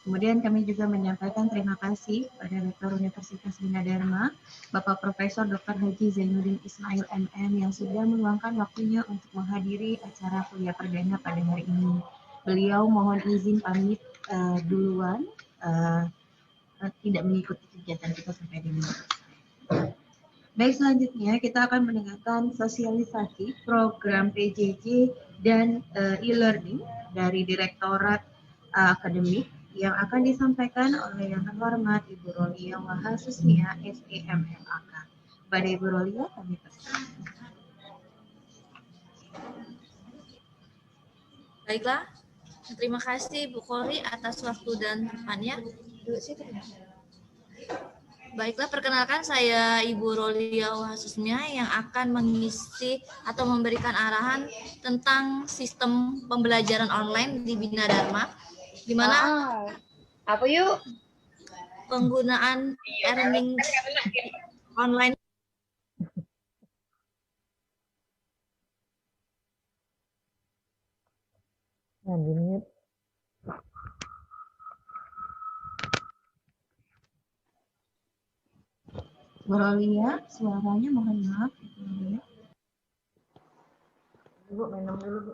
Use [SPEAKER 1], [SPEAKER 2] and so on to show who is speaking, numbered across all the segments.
[SPEAKER 1] Kemudian kami juga menyampaikan terima kasih pada Rektor Universitas Bina Dharma, Bapak Profesor Dr. Haji Zainuddin Ismail MM yang sudah meluangkan waktunya untuk menghadiri acara kuliah perdana pada hari ini. Beliau mohon izin pamit duluan, tidak mengikuti kegiatan kita sampai di sini. Baik, selanjutnya kita akan mendengarkan sosialisasi program PJJ dan e-learning dari Direktorat Akademik yang akan disampaikan oleh Yang Terhormat Ibu Rolia Wahasusmia SEMMAK. Pada Ibu Rolia kami persilakan.
[SPEAKER 2] Baiklah, terima kasih Bu Kori atas waktu dan tempatnya. Baiklah, perkenalkan saya Ibu Rolia Wahasusmia yang akan mengisi atau memberikan arahan tentang sistem pembelajaran online di Bina Dharma, di mana
[SPEAKER 3] apa yuk
[SPEAKER 2] penggunaan e-learning online
[SPEAKER 1] Bu Rolia, suaranya mohon maaf.
[SPEAKER 3] Ibu minum dulu, Bu.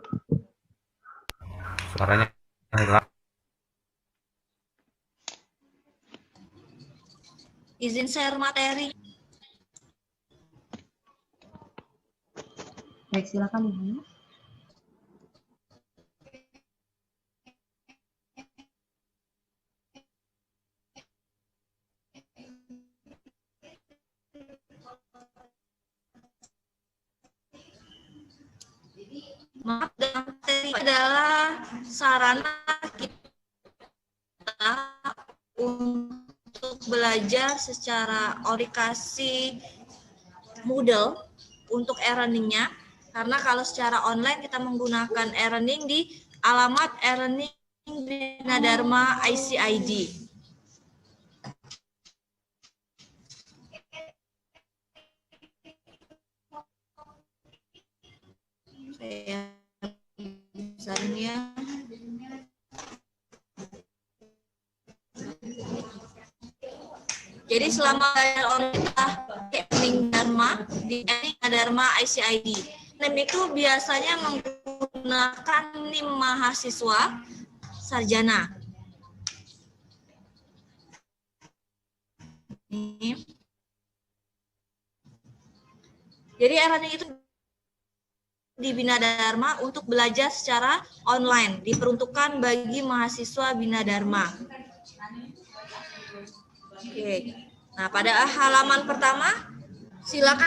[SPEAKER 4] Suaranya hilang.
[SPEAKER 2] izin share materi.
[SPEAKER 1] Baik, silakan Ibu.
[SPEAKER 2] Maaf, materi adalah sarana kita untuk belajar secara aplikasi Moodle untuk e-learningnya, karena kalau secara online kita menggunakan e-learning di alamat e-learning Bina Dharma ICID. Saya besarnya. Jadi selama belajar online e-learning Dharma di Bina Dharma ICID, NIM itu biasanya menggunakan NIM mahasiswa sarjana. Jadi e-learning itu di Bina Dharma untuk belajar secara online, diperuntukkan bagi mahasiswa Bina Dharma. Oke. Nah, pada halaman pertama, silakan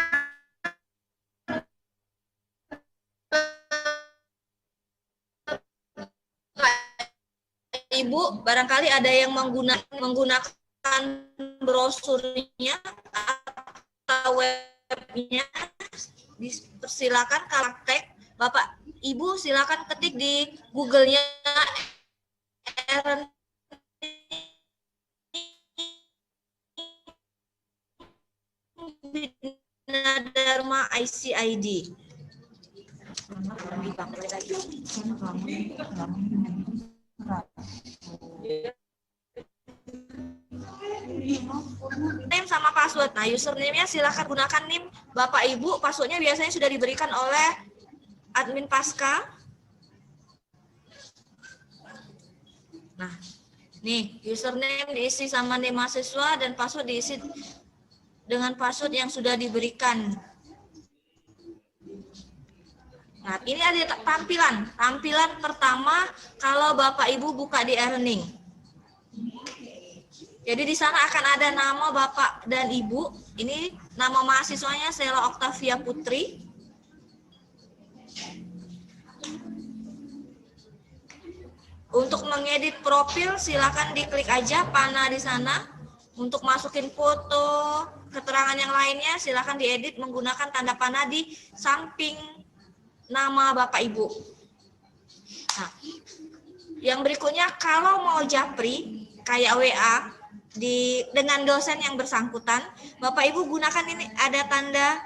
[SPEAKER 2] Ibu, barangkali ada yang menggunakan brosurnya atau webnya, silakan praktek. Bapak Ibu silakan ketik di Google-nya Bina Dharma ICID. Name sama password. Nah, username-nya silakan gunakan NIM Bapak Ibu. Passwordnya biasanya sudah diberikan oleh admin Pasca. Nah, nih username diisi sama NIM mahasiswa dan password diisi dengan password yang sudah diberikan. Nah, ini ada tampilan pertama kalau Bapak Ibu buka di e-learning. Jadi di sana akan ada nama Bapak dan Ibu. Ini nama mahasiswanya Sela Oktavia Putri. Untuk mengedit profil silakan diklik aja panah di sana. Untuk masukin foto, keterangan yang lainnya silakan diedit menggunakan tanda panah di samping nama Bapak Ibu. Nah, yang berikutnya kalau mau japri kayak WA dengan dosen yang bersangkutan, Bapak Ibu gunakan ini ada tanda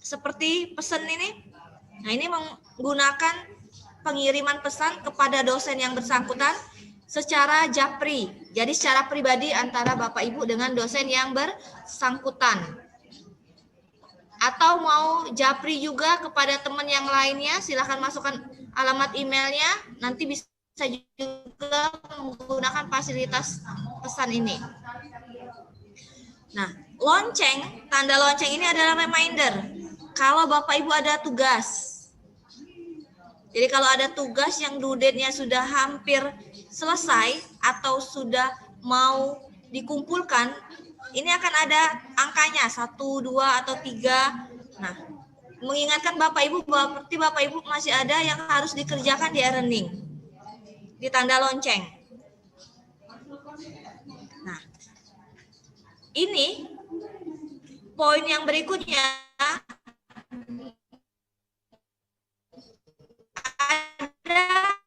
[SPEAKER 2] seperti pesan ini. Nah, ini menggunakan pengiriman pesan kepada dosen yang bersangkutan secara japri. Jadi secara pribadi antara Bapak Ibu dengan dosen yang bersangkutan. Atau mau japri juga kepada teman yang lainnya, silahkan masukkan alamat emailnya, nanti bisa juga menggunakan fasilitas pesan ini. Nah, lonceng, tanda lonceng ini adalah reminder kalau Bapak Ibu ada tugas. Jadi kalau ada tugas yang due date-nya sudah hampir selesai atau sudah mau dikumpulkan, ini akan ada angkanya 1, 2, atau 3. Nah, mengingatkan Bapak Ibu bahwa berarti Bapak Ibu masih ada yang harus dikerjakan di e-learning, di tanda lonceng. Nah, ini poin yang berikutnya ada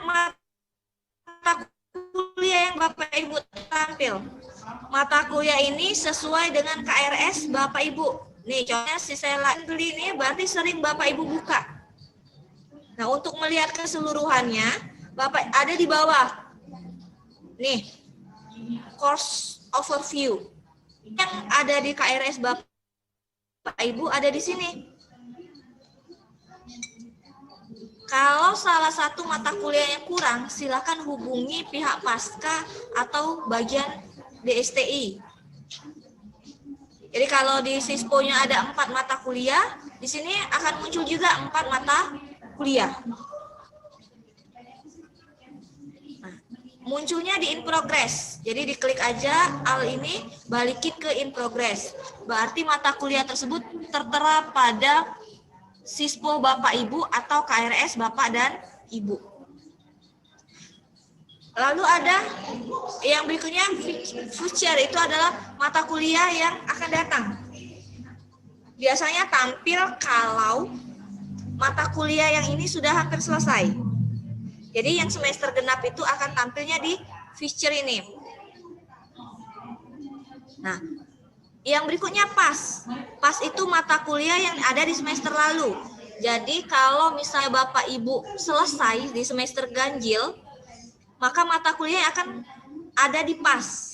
[SPEAKER 2] mata kuliah yang Bapak Ibu tampil. Mata kuliah ini sesuai dengan KRS Bapak Ibu. Nih contohnya si Sela beli ini berarti sering Bapak Ibu buka. Nah untuk melihat keseluruhannya Bapak ada di bawah. Nih course overview yang ada di KRS Bapak Ibu ada di sini. Kalau salah satu mata kuliahnya kurang, silakan hubungi pihak pasca atau bagian DSTI. Jadi kalau di Sispo-nya ada 4 mata kuliah, di sini akan muncul juga 4 mata kuliah. Nah, munculnya di in progress. Jadi diklik aja al ini, balikin ke in progress. Berarti mata kuliah tersebut tertera pada Sispo Bapak Ibu atau KRS Bapak dan Ibu. Lalu ada yang berikutnya future, itu adalah mata kuliah yang akan datang. Biasanya tampil kalau mata kuliah yang ini sudah hampir selesai. Jadi yang semester genap itu akan tampilnya di future ini. Nah, yang berikutnya PAS. PAS itu mata kuliah yang ada di semester lalu. Jadi kalau misalnya Bapak Ibu selesai di semester ganjil, maka mata kuliah akan ada di PAS.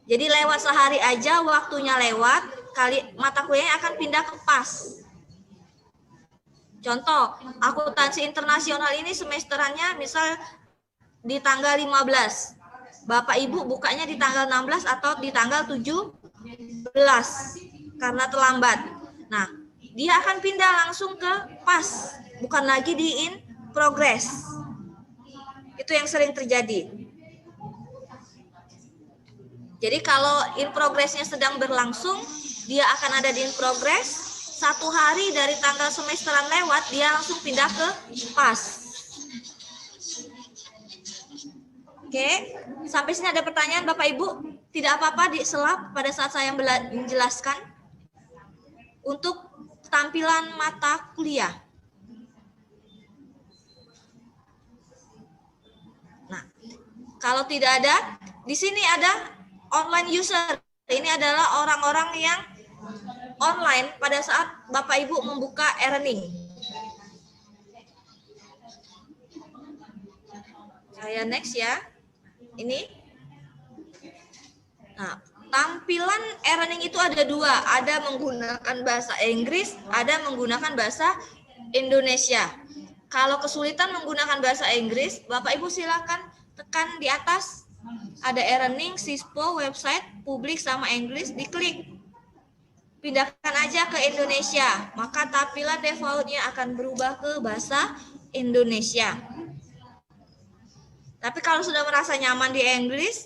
[SPEAKER 2] Jadi lewat sehari aja, waktunya lewat, kali mata kuliahnya akan pindah ke PAS. Contoh, akuntansi internasional ini semesterannya misal di tanggal 15. Bapak Ibu bukanya di tanggal 16 atau di tanggal 17 karena terlambat. Nah, dia akan pindah langsung ke PAS, bukan lagi di in progress. Itu yang sering terjadi. Jadi kalau in progress-nya sedang berlangsung, dia akan ada di in progress. 1 hari dari tanggal semesteran lewat, dia langsung pindah ke PAS. Oke, sampai sini ada pertanyaan Bapak Ibu? Tidak apa-apa diselap pada saat saya menjelaskan. Untuk tampilan mata kuliah. Nah, kalau tidak ada, di sini ada online user. Ini adalah orang-orang yang online pada saat Bapak Ibu membuka e-learning. Saya next ya. Ini. Nah, tampilan e-learning itu ada 2. Ada menggunakan bahasa Inggris, ada menggunakan bahasa Indonesia. Kalau kesulitan menggunakan bahasa Inggris, Bapak Ibu silakan tekan di atas. Ada e-learning, Sispo, website, publik sama Inggris, diklik. Pindahkan aja ke Indonesia, maka tampilan defaultnya akan berubah ke bahasa Indonesia. Tapi kalau sudah merasa nyaman di Inggris,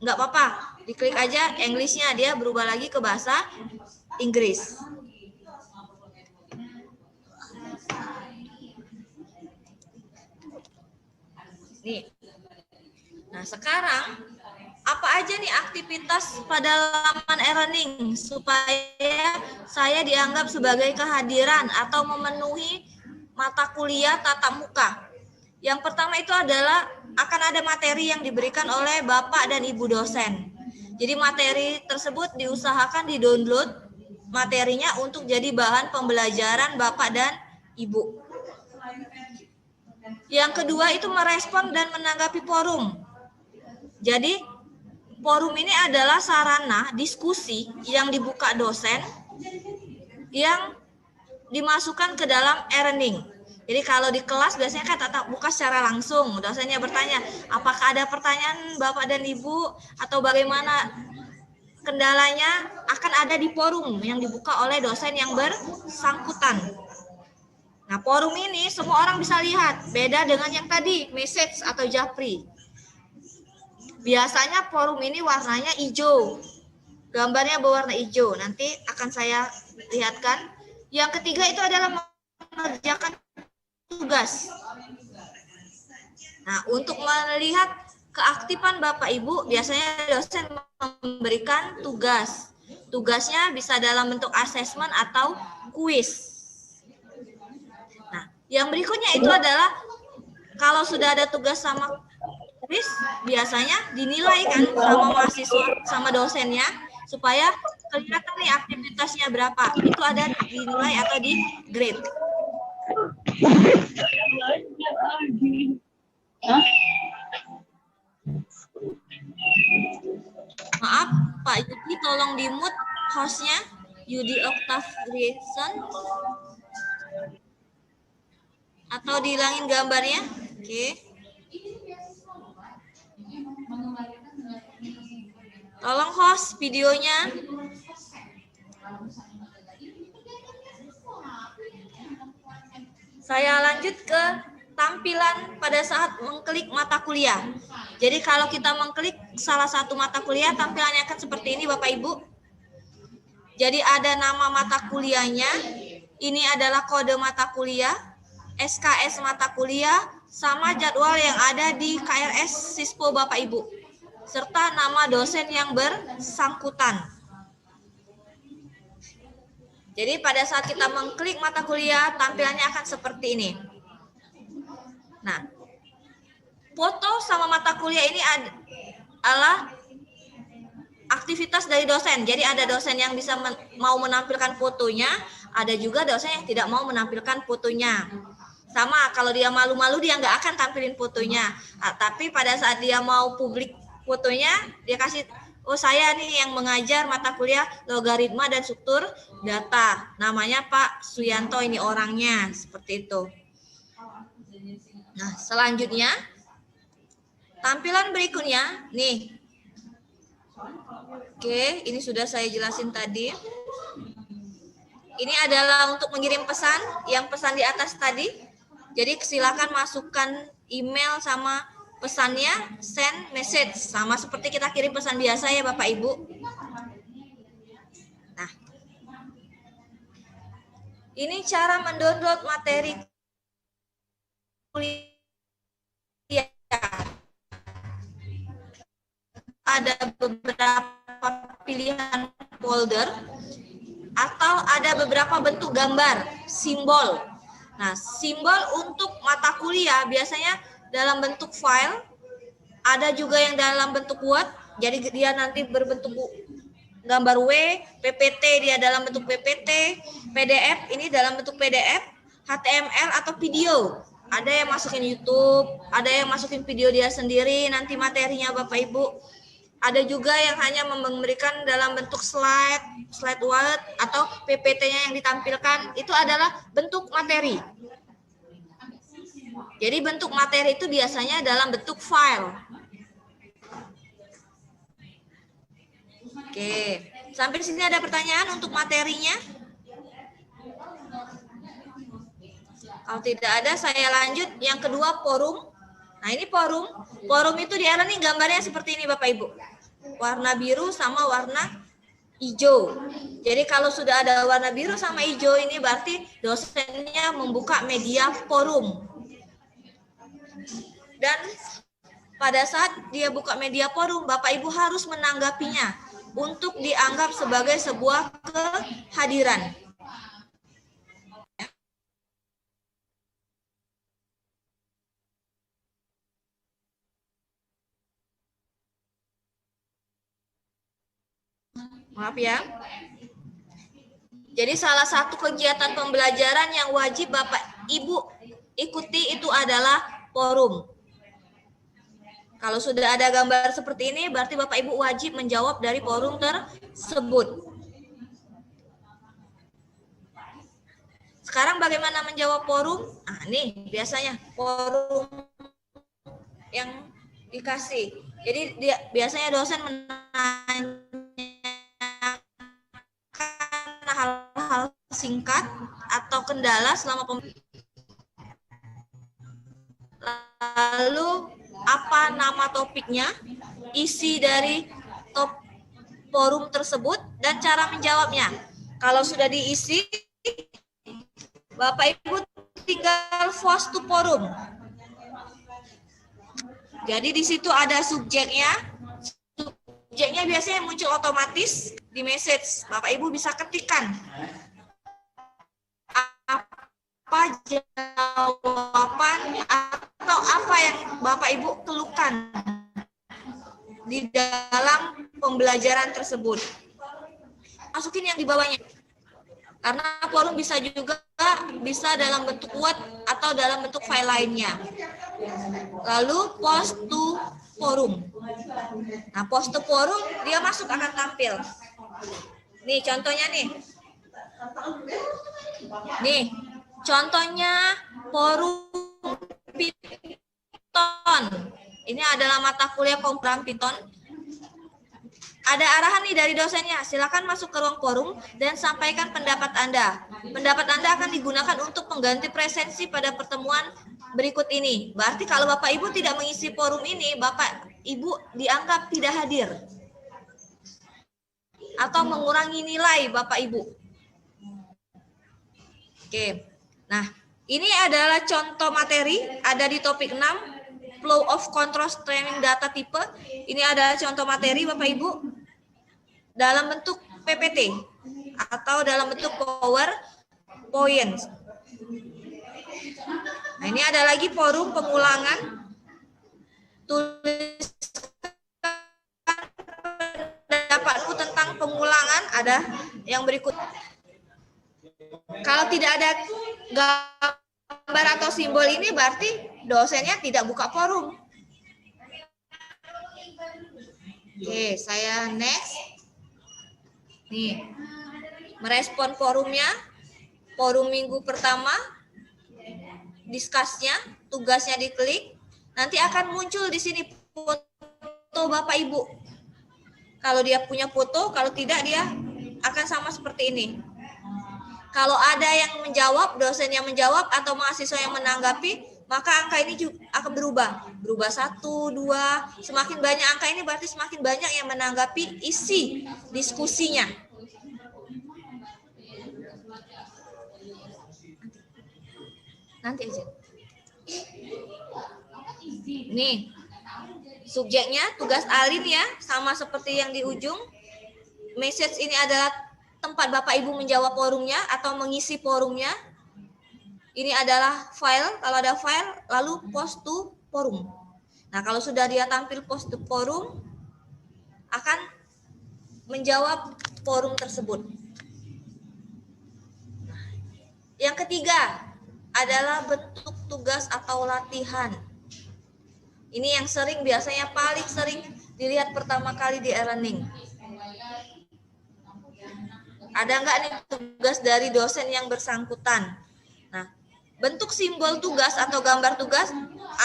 [SPEAKER 2] nggak apa-apa, diklik aja English-nya, dia berubah lagi ke bahasa Inggris. Nih. Nah, sekarang apa aja nih aktivitas pada laman e-learning supaya saya dianggap sebagai kehadiran atau memenuhi mata kuliah tatap muka? Yang pertama itu adalah akan ada materi yang diberikan oleh Bapak dan Ibu dosen. Jadi materi tersebut diusahakan di-download materinya untuk jadi bahan pembelajaran Bapak dan Ibu. Yang kedua itu merespon dan menanggapi forum. Jadi forum ini adalah sarana diskusi yang dibuka dosen yang dimasukkan ke dalam e-learning. Jadi kalau di kelas biasanya kan tatap muka secara langsung, dosennya bertanya, apakah ada pertanyaan Bapak dan Ibu atau bagaimana kendalanya, akan ada di forum yang dibuka oleh dosen yang bersangkutan. Nah, forum ini semua orang bisa lihat, beda dengan yang tadi, message atau japri. Biasanya forum ini warnanya hijau, gambarnya berwarna hijau, nanti akan saya lihatkan. Yang ketiga itu adalah mengerjakan tugas. Nah, untuk melihat keaktifan Bapak Ibu, biasanya dosen memberikan tugas. Tugasnya bisa dalam bentuk asesmen atau kuis. Nah, yang berikutnya itu adalah kalau sudah ada tugas sama kuis, biasanya dinilai kan sama mahasiswa, sama dosennya, supaya kelihatan nih aktivitasnya berapa. Itu ada dinilai atau di grade. Maaf, Pak Yudi, tolong di-mute hostnya, Yudi Octavian, atau dihilangin gambarnya. Oke. Tolong host videonya. Saya lanjut ke tampilan pada saat mengklik mata kuliah. Jadi kalau kita mengklik salah satu mata kuliah, tampilannya akan seperti ini Bapak Ibu. Jadi ada nama mata kuliahnya, ini adalah kode mata kuliah, SKS mata kuliah, sama jadwal yang ada di KRS Sispo Bapak Ibu, serta nama dosen yang bersangkutan. Jadi pada saat kita mengklik mata kuliah, tampilannya akan seperti ini. Nah, foto sama mata kuliah ini adalah aktivitas dari dosen. Jadi ada dosen yang bisa mau menampilkan fotonya, ada juga dosen yang tidak mau menampilkan fotonya. Sama, kalau dia malu-malu dia nggak akan tampilin fotonya. Tapi pada saat dia mau publik fotonya, dia kasih, oh saya nih yang mengajar mata kuliah logaritma dan struktur data. Namanya Pak Suyanto, ini orangnya, seperti itu. Nah, selanjutnya, tampilan berikutnya, nih. Oke, ini sudah saya jelasin tadi. Ini adalah untuk mengirim pesan, yang pesan di atas tadi. Jadi silakan masukkan email sama pesannya, send message. Sama seperti kita kirim pesan biasa ya Bapak Ibu. Nah, ini cara mendownload materi kuliah. Ada beberapa pilihan folder atau ada beberapa bentuk gambar, simbol. Nah, simbol untuk mata kuliah biasanya dalam bentuk file, ada juga yang dalam bentuk Word, jadi dia nanti berbentuk gambar W, PPT dia dalam bentuk PPT, PDF ini dalam bentuk PDF, HTML atau video. Ada yang masukin YouTube, ada yang masukin video dia sendiri, nanti materinya Bapak Ibu. Ada juga yang hanya memberikan dalam bentuk slide Word atau PPT-nya yang ditampilkan, itu adalah bentuk materi. Jadi bentuk materi itu biasanya dalam bentuk file. Oke, sampai sini ada pertanyaan untuk materinya? Kalau tidak ada, saya lanjut. Yang kedua, forum. Nah, ini forum. Forum itu di e-learning gambarnya seperti ini Bapak Ibu. Warna biru sama warna hijau. Jadi kalau sudah ada warna biru sama hijau ini berarti dosennya membuka media forum. Dan pada saat dia buka media forum, Bapak Ibu harus menanggapinya untuk dianggap sebagai sebuah kehadiran. Maaf ya. Jadi salah satu kegiatan pembelajaran yang wajib Bapak Ibu ikuti itu adalah forum. Kalau sudah ada gambar seperti ini, berarti Bapak Ibu wajib menjawab dari forum tersebut. Sekarang bagaimana menjawab forum? Nah, nih biasanya forum yang dikasih. Jadi biasanya dosen menanyakan hal-hal singkat atau kendala selama lalu apa nama topiknya, isi dari forum tersebut, dan cara menjawabnya. Kalau sudah diisi, Bapak Ibu tinggal post to forum. Jadi di situ ada subjeknya. Subjeknya biasanya muncul otomatis di message. Bapak Ibu bisa ketikkan apa jawaban atau apa yang Bapak Ibu keluhkan di dalam pembelajaran tersebut. Masukin yang di bawahnya. Karena forum bisa juga bisa dalam bentuk Word atau dalam bentuk file lainnya. Lalu post to forum. Nah, post to forum dia masuk akan tampil. Nih contohnya nih. Nih, contohnya forum Python. Ini adalah mata kuliah komputer Python. Ada arahan nih dari dosennya, silakan masuk ke ruang forum dan sampaikan pendapat Anda. Pendapat Anda akan digunakan untuk pengganti presensi pada pertemuan berikut ini. Berarti kalau Bapak Ibu tidak mengisi forum ini, Bapak Ibu dianggap tidak hadir. Atau mengurangi nilai Bapak Ibu. Oke, nah ini adalah contoh materi, ada di topik 6, Flow of Control Streaming Data Type. Ini adalah contoh materi Bapak Ibu dalam bentuk PPT atau dalam bentuk PowerPoint. Nah, ini ada lagi forum pengulangan. Tulis pendapatmu tentang pengulangan, ada yang berikut. Kalau tidak ada gambar atau simbol ini berarti dosennya tidak buka forum. Oke, saya next. Nih, merespon forumnya, forum minggu pertama, diskusnya, tugasnya diklik, nanti akan muncul di sini foto Bapak Ibu. Kalau dia punya foto, kalau tidak dia akan sama seperti ini. Kalau ada yang menjawab, dosen yang menjawab atau mahasiswa yang menanggapi, maka angka ini juga akan berubah. Berubah 1, 2, semakin banyak angka ini berarti semakin banyak yang menanggapi isi diskusinya. Nanti aja. Nih, subjeknya tugas Alin ya, sama seperti yang di ujung. Message ini adalah tempat Bapak Ibu menjawab forumnya atau mengisi forumnya. Ini adalah file, kalau ada file, lalu post to forum. Nah, kalau sudah dia tampil post to forum, akan menjawab forum tersebut. Yang ketiga adalah bentuk tugas atau latihan. Ini yang sering, biasanya paling sering dilihat pertama kali di e-learning. Ada nggak nih tugas dari dosen yang bersangkutan? Nah, bentuk simbol tugas atau gambar tugas,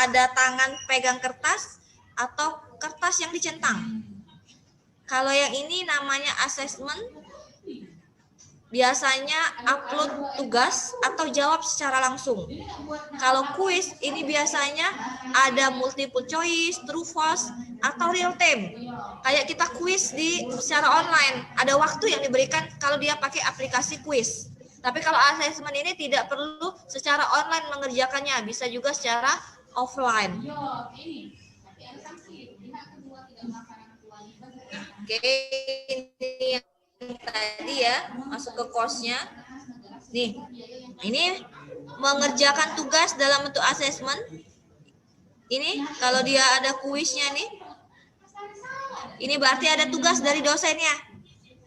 [SPEAKER 2] ada tangan pegang kertas atau kertas yang dicentang. Kalau yang ini namanya assessment, biasanya upload tugas atau jawab secara langsung. Kalau kuis, ini biasanya ada multiple choice, true false, atau real time. Kayak kita kuis secara online, ada waktu yang diberikan kalau dia pakai aplikasi kuis. Tapi kalau assessment ini tidak perlu secara online mengerjakannya, bisa juga secara offline. Oke, ini yang tadi ya, masuk ke course-nya. Nih, ini mengerjakan tugas dalam bentuk assessment. Ini kalau dia ada kuisnya nih, ini berarti ada tugas dari dosennya.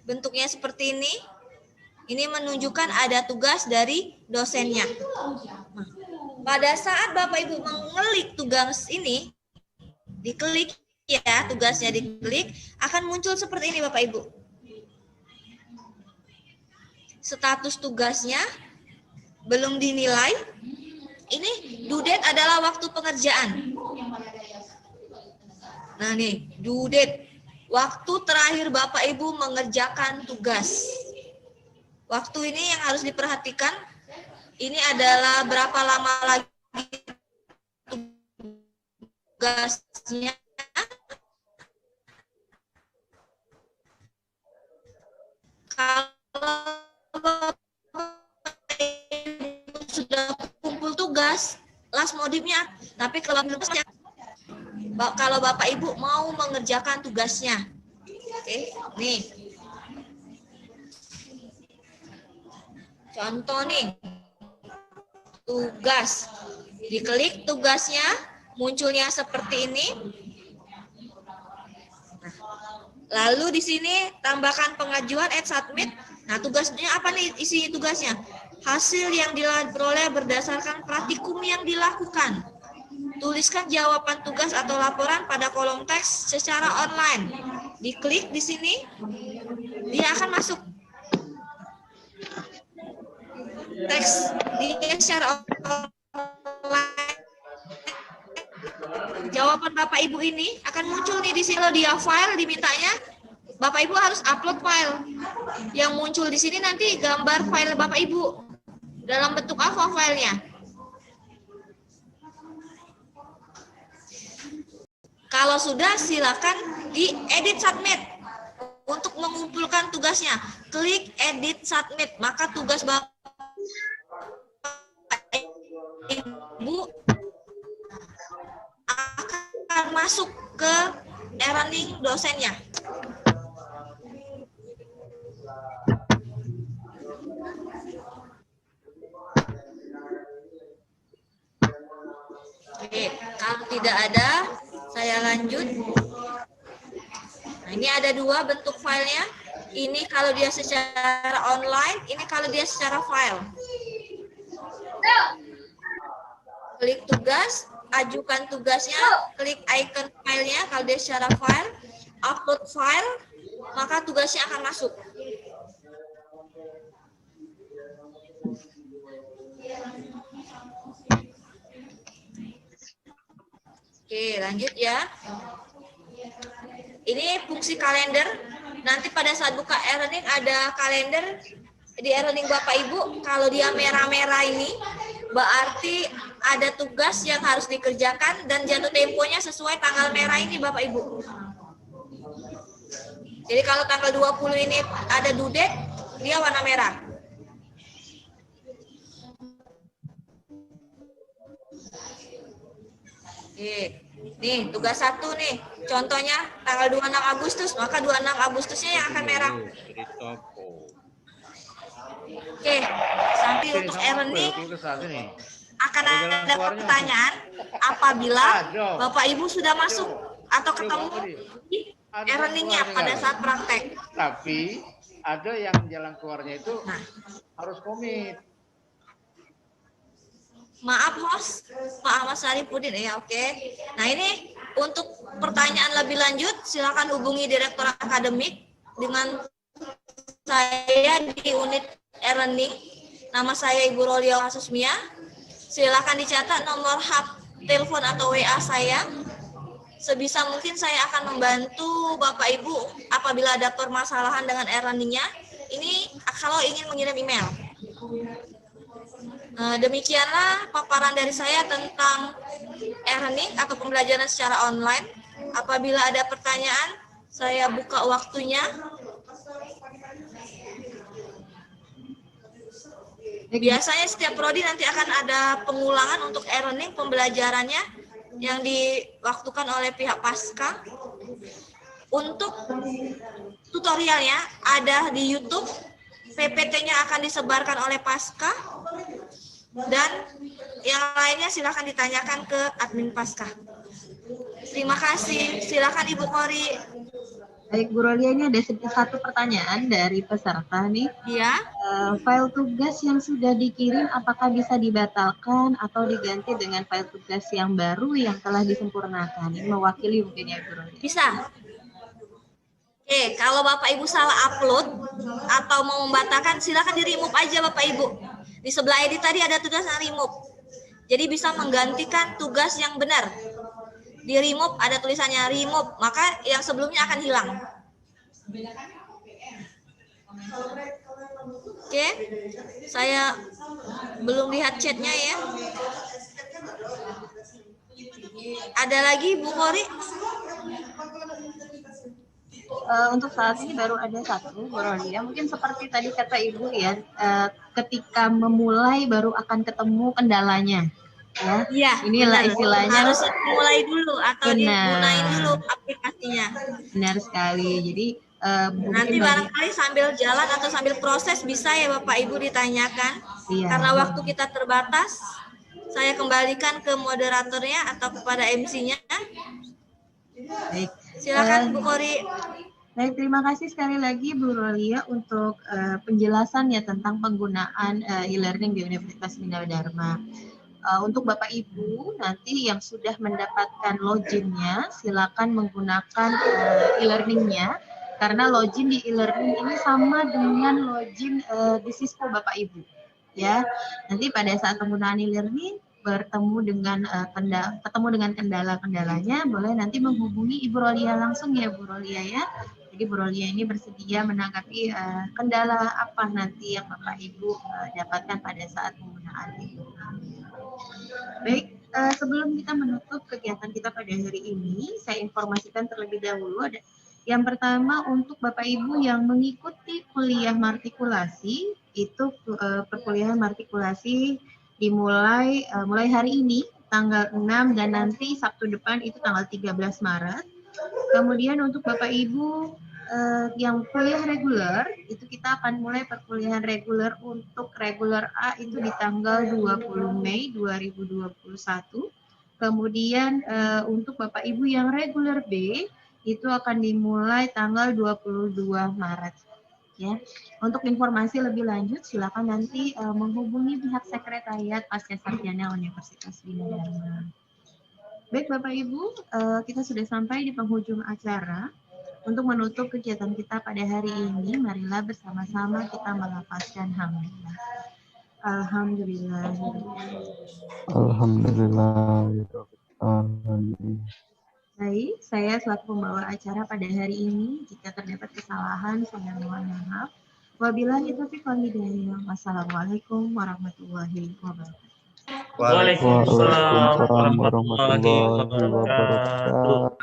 [SPEAKER 2] Bentuknya seperti ini. Ini menunjukkan ada tugas dari dosennya. Nah, pada saat Bapak Ibu mengelik tugas ini, Diklik ya, tugasnya diklik, akan muncul seperti ini Bapak Ibu. Status tugasnya belum dinilai. Ini due date adalah waktu pengerjaan. Nah nih, due date. Waktu terakhir Bapak Ibu mengerjakan tugas. Waktu ini yang harus diperhatikan. Ini adalah berapa lama lagi tugasnya. Kalau sudah kumpul tugas, last modifnya, tapi kalau Bapak Ibu mau mengerjakan tugasnya. Oke, nih. Contoh nih. Tugas. Diklik tugasnya, munculnya seperti ini. Lalu di sini tambahkan pengajuan add submit. Nah, tugasnya apa nih isi tugasnya? Hasil yang diperoleh berdasarkan praktikum yang dilakukan. Tuliskan jawaban tugas atau laporan pada kolom teks secara online. Diklik di sini, dia akan masuk. Teks dia secara online. Jawaban Bapak Ibu ini akan muncul nih di sini. Kalau dia file dimintanya, Bapak Ibu harus upload file. Yang muncul di sini nanti gambar file Bapak Ibu. Dalam bentuk apa filenya? Kalau sudah, silakan di-edit submit. Untuk mengumpulkan tugasnya, klik edit submit. Maka tugas Bapak Ibu akan masuk ke e-learning dosennya. Oke, kalau tidak ada, saya lanjut. Nah, ini ada dua bentuk filenya. Ini kalau dia secara online, ini kalau dia secara file. Klik tugas, ajukan tugasnya, klik icon filenya kalau dia secara file, upload file, maka tugasnya akan masuk. Oke, lanjut ya. Ini fungsi kalender. Nanti pada saat buka e-learning ada kalender di e-learning Bapak Ibu. Kalau dia merah-merah ini, berarti ada tugas yang harus dikerjakan dan jatuh temponya sesuai tanggal merah ini Bapak Ibu. Jadi kalau tanggal 20 ini ada due date, dia warna merah. Oke. Nih, tugas 1 nih. Contohnya tanggal 26 Agustus, maka 26 Agustusnya yang akan merah. Oke, sampai untuk e-learning akan ada pertanyaan apabila Bapak Ibu sudah masuk atau ketemu di e-learningnya pada saat praktek.
[SPEAKER 4] Tapi ada yang jalan keluarnya itu harus komit.
[SPEAKER 2] Maaf host, Pak Ahmad Saripudin ya, oke. Nah ini untuk pertanyaan lebih lanjut silakan hubungi Direktur Akademik dengan saya di unit e-learning. Nama saya Ibu Rolia Asusmia. Silakan dicatat nomor telepon atau WA saya. Sebisa mungkin saya akan membantu Bapak Ibu apabila ada permasalahan dengan e-learningnya. Ini kalau ingin mengirim email. Demikianlah paparan dari saya tentang e-learning atau pembelajaran secara online. Apabila ada pertanyaan, saya buka waktunya. Biasanya setiap prodi nanti akan ada pengulangan untuk e-learning pembelajarannya yang diwaktukan oleh pihak Pasca. Untuk tutorialnya ada di YouTube, PPT-nya akan disebarkan oleh Pasca, dan yang lainnya silakan ditanyakan ke admin Pasca. Terima kasih. Silakan Ibu Kori.
[SPEAKER 1] Baik, Bu Rolia, ini ada satu pertanyaan dari peserta nih.
[SPEAKER 2] Iya.
[SPEAKER 1] File tugas yang sudah dikirim apakah bisa dibatalkan atau diganti dengan file tugas yang baru yang telah disempurnakan? Ini mewakili mungkin ya, Bu Rolia.
[SPEAKER 2] Bisa. Oke, kalau Bapak Ibu salah upload atau mau membatalkan, silakan di-remove aja Bapak Ibu. Di sebelah edit tadi ada tugas yang remove. Jadi bisa menggantikan tugas yang benar. Di remove ada tulisannya remove, maka yang sebelumnya akan hilang. Oke, saya belum lihat chatnya ya. Ada lagi Bu Kori?
[SPEAKER 1] Untuk saat ini baru ada satu, Bu Rolia. Mungkin seperti tadi kata Ibu ya, ketika memulai baru akan ketemu kendalanya. Ya,
[SPEAKER 2] iya,
[SPEAKER 1] inilah benar. Istilahnya
[SPEAKER 2] harus mulai dulu atau digunain dulu aplikasinya.
[SPEAKER 1] Benar sekali. Jadi
[SPEAKER 2] nanti barangkali sambil jalan atau sambil proses bisa ya Bapak Ibu ditanyakan. Iya. Karena waktu kita terbatas, saya kembalikan ke moderatornya atau kepada MC-nya.
[SPEAKER 1] Baik.
[SPEAKER 2] Silakan Bu Kori.
[SPEAKER 1] Baik, terima kasih sekali lagi Bu Rolia untuk penjelasannya tentang penggunaan e-learning di Universitas Bina Dharma. Untuk Bapak Ibu nanti yang sudah mendapatkan login-nya, silakan menggunakan e-learning-nya, karena login di e-learning ini sama dengan login di Sispo Bapak Ibu. Ya, nanti pada saat penggunaan e-learning ketemu dengan kendala-kendalanya, boleh nanti menghubungi Ibu Rolia langsung ya Bu Rolia ya. Jadi Bu Rolia ini bersedia menanggapi kendala apa nanti yang Bapak Ibu dapatkan pada saat penggunaan itu. Baik, sebelum kita menutup kegiatan kita pada hari ini, saya informasikan terlebih dahulu ada yang pertama untuk Bapak Ibu yang mengikuti kuliah matrikulasi, itu perkuliahan matrikulasi dimulai mulai hari ini tanggal 6 dan nanti Sabtu depan itu tanggal 13 Maret. Kemudian untuk Bapak Ibu yang kuliah reguler, itu kita akan mulai perkuliahan reguler untuk reguler A itu di tanggal 20 Mei 2021. Kemudian untuk Bapak Ibu yang reguler B itu akan dimulai tanggal 22 Maret. Ya, untuk informasi lebih lanjut silakan nanti menghubungi pihak sekretariat Pasca Sarjana Universitas Bina Dharma. Baik Bapak Ibu, kita sudah sampai di penghujung acara. Untuk menutup kegiatan kita pada hari ini, marilah bersama-sama kita melafazkan hamdulillah. Alhamdulillah.
[SPEAKER 5] Alhamdulillah.
[SPEAKER 1] Baik, saya selaku pembawa acara pada hari ini, jika terdapat kesalahan, saya mohon maaf. Wabillahi taufiq wal hidayah. Wassalamualaikum warahmatullahi wabarakatuh.
[SPEAKER 5] Waalaikumsalam warahmatullahi wabarakatuh.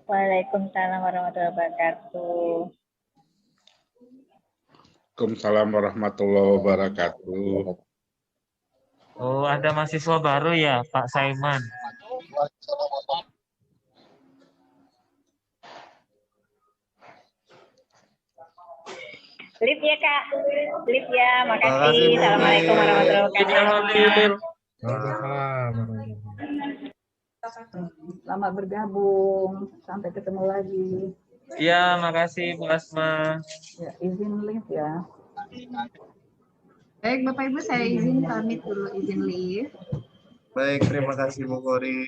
[SPEAKER 3] Waalaikumsalam warahmatullahi wabarakatuh.
[SPEAKER 6] Waalaikumsalam warahmatullahi wabarakatuh.
[SPEAKER 7] Oh, ada mahasiswa baru ya, Pak Saiman.
[SPEAKER 3] Lift ya Kak, lift ya, makasih. Assalamualaikum warahmatullahi wabarakatuh. Selamat bergabung, sampai ketemu lagi.
[SPEAKER 7] Iya, makasih Bu Asma.
[SPEAKER 3] Ya, izin lift ya.
[SPEAKER 1] Baik Bapak Ibu, saya izin pamit dulu, izin lift.
[SPEAKER 8] Baik, terima kasih Bu Kori.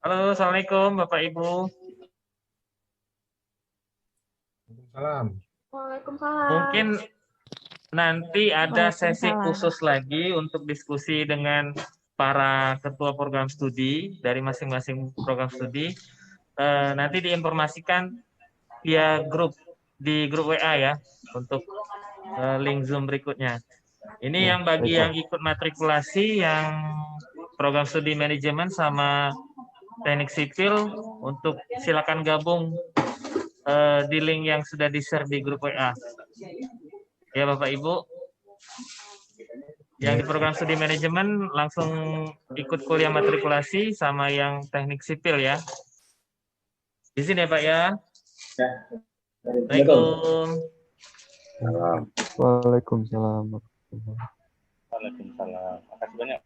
[SPEAKER 7] Halo, Assalamualaikum Bapak Ibu.
[SPEAKER 3] Waalaikumsalam.
[SPEAKER 7] Mungkin nanti ada sesi khusus lagi untuk diskusi dengan para ketua program studi dari masing-masing program studi. Nanti diinformasikan via grup di grup WA ya untuk link Zoom berikutnya. Ini yang bagi yang ikut matrikulasi yang program studi manajemen sama teknik sipil, untuk silakan gabung di link yang sudah di-share di grup WA. Ya Bapak Ibu. Yang di program studi manajemen langsung ikut kuliah matrikulasi sama yang teknik sipil ya. Di sini ya Pak ya. Assalamualaikum.
[SPEAKER 6] Salam.
[SPEAKER 5] Waalaikumsalam.
[SPEAKER 9] Waalaikumsalam. Makasih banyak.